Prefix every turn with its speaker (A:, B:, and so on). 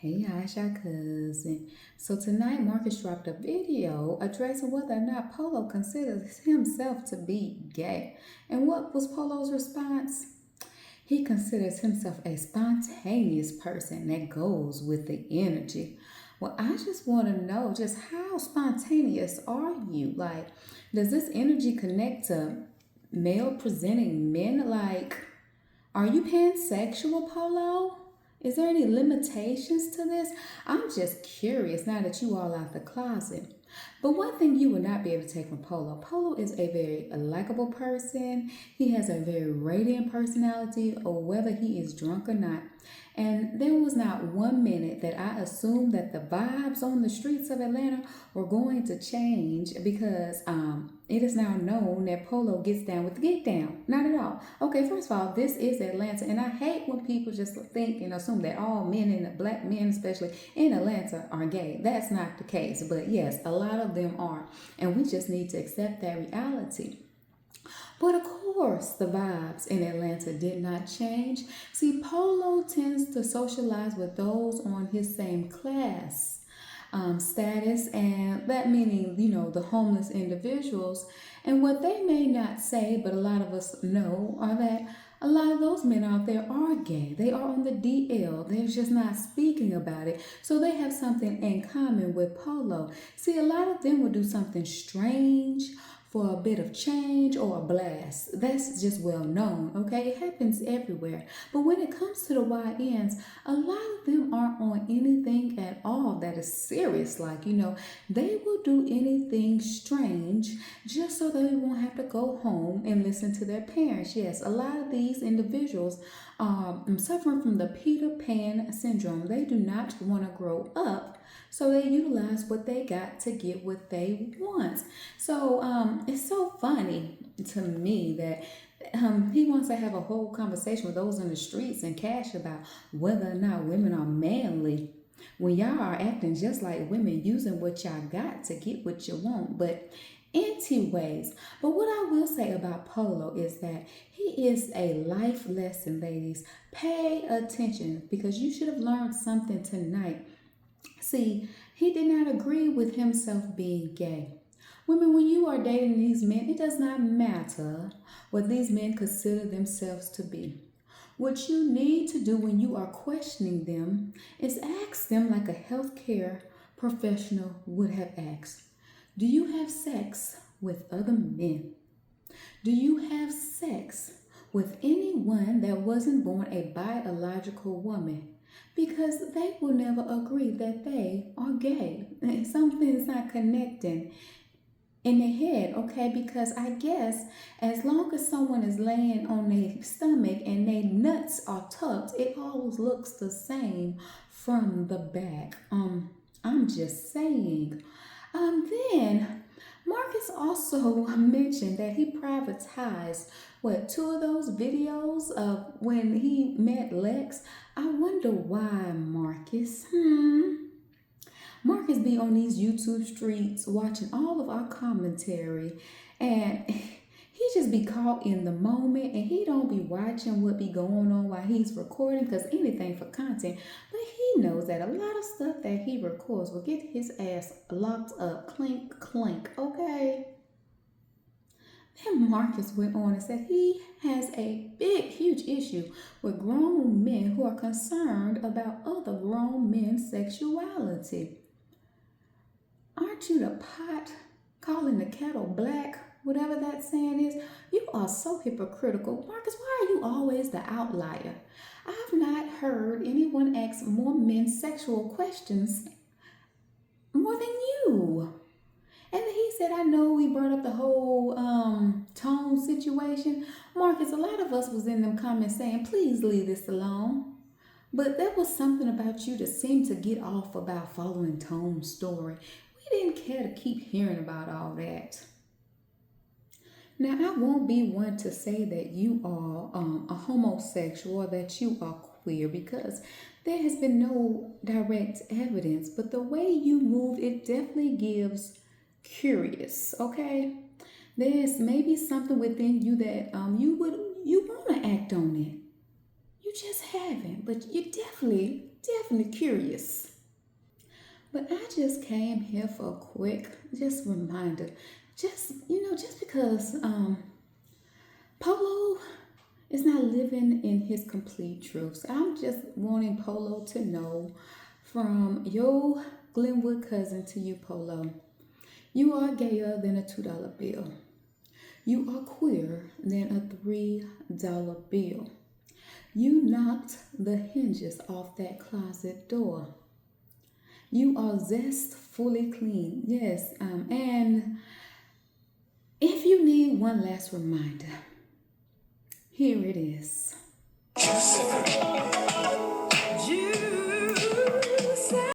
A: Hey, Aisha, cousin. So tonight, Marcus dropped a video addressing whether or not Polo considers himself to be gay. And what was Polo's response? He considers himself a spontaneous person that goes with the energy. Well, I just want to know just how spontaneous are you? Like, does this energy connect to male presenting men? Like, are you pansexual, Polo? Is there any limitations to this? I'm just curious now that you all out the closet. But one thing you will not be able to take from Polo. Polo is a very likable person. He has a very radiant personality, or whether he is drunk or not. And there was not 1 minute that I assumed that the vibes on the streets of Atlanta were going to change because it is now known that Polo gets down with the get down. Not at all. Okay, first of all, this is Atlanta, and I hate when people just think and assume that all men and black men, especially in Atlanta, are gay. That's not the case, but yes, a lot of them are, and we just need to accept that reality. But of course, the vibes in Atlanta did not change. See, Polo tends to socialize with those on his same class status, and that meaning, the homeless individuals. And what they may not say, but a lot of us know, are that a lot of those men out there are gay. They are on the DL. They're just not speaking about it. So they have something in common with Polo. See, a lot of them will do something strange for a bit of change or a blast. That's just well known, okay? It happens everywhere. But when it comes to the YNs, a lot of them aren't on anything at all that is serious. Like, they will do anything strange just so they won't have to go home and listen to their parents. Yes, a lot of these individuals are suffering from the Peter Pan syndrome. They do not want to grow up, so they utilize what they got to get what they want. So it's so funny to me that he wants to have a whole conversation with those in the streets and cash about whether or not women are manly when y'all are acting just like women, using what y'all got to get what you want. But anyways, but what I will say about Polo is that he is a life lesson, ladies. Pay attention because you should have learned something tonight. See, he did not agree with himself being gay. Women, when you are dating these men, it does not matter what these men consider themselves to be. What you need to do when you are questioning them is ask them like a healthcare professional would have asked. Do you have sex with other men? Do you have sex with anyone that wasn't born a biological woman? Because they will never agree that they are gay. Something's not connecting in their head, okay? Because I guess as long as someone is laying on their stomach and their nuts are tucked, it always looks the same from the back. I'm just saying. Then Marcus also mentioned that he privatized two of those videos of when he met Lex. I wonder why, Marcus. Marcus be on these YouTube streets watching all of our commentary, and he just be caught in the moment, and he don't be watching what be going on while he's recording, because anything for content. But he knows that a lot of stuff that he records will get his ass locked up. Clink, clink, okay? Then Marcus went on and said he has a big, huge issue with grown men who are concerned about other grown men's sexuality. Aren't you the pot calling the kettle black? Whatever that saying is, you are so hypocritical. Marcus, why are you always the outlier? I've not heard anyone ask more men sexual questions more than you. And he said, I know we brought up the whole tone situation. Marcus, a lot of us was in them comments saying, please leave this alone. But there was something about you that seemed to get off about following Tone's story. We didn't care to keep hearing about all that. Now, I won't be one to say that you are a homosexual or that you are queer because there has been no direct evidence. But the way you move, it definitely gives curious, okay? There's maybe something within you that you want to act on it. You just haven't, but you definitely definitely curious. But I just came here for a quick, just reminder. Just because Polo is not living in his complete truth. So I'm just wanting Polo to know from your Glenwood cousin to you, Polo. You are gayer than a $2 bill. You are queer than a $3 bill. You knocked the hinges off that closet door. You are zestfully clean. Yes. And if you need one last reminder, here it is.